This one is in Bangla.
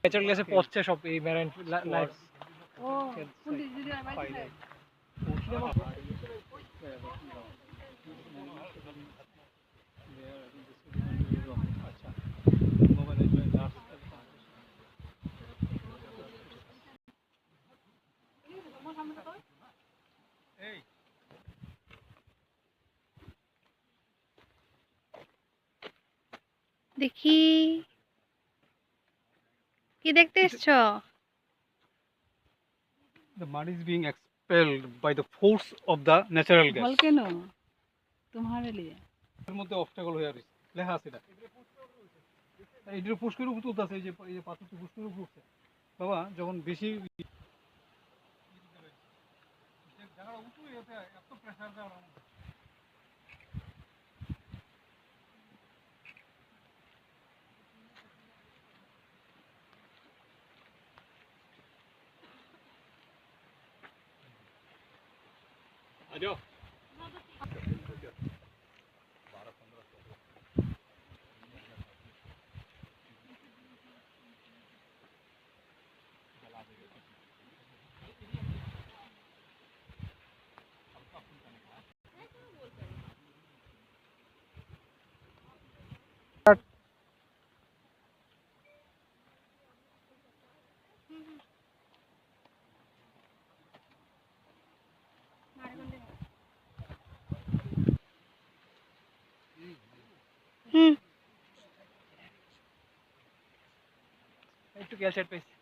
ন্যাচারাল গ্যাসে পচছে সব এই ম্যারাইন লাইফ। ও কোন দিক যদি আর বাইরে দেখি কি দেখতে এসছো? The mud is being expelled by the force of the natural gas. volcano তোমার লিয়ে এর মধ্যে অবস্টাকল হয়ে আছে লেখা আছে এটা এইটার পুষ্কর উপর তুলতেছে এই যে পাথরটি পুষ্কর উপর উঠছে বাবা যখন বেশি জায়গা উঁচু এতে এত প্রেসার দেওয়া आजो একটু ক্যালসাইট পেয়েছি।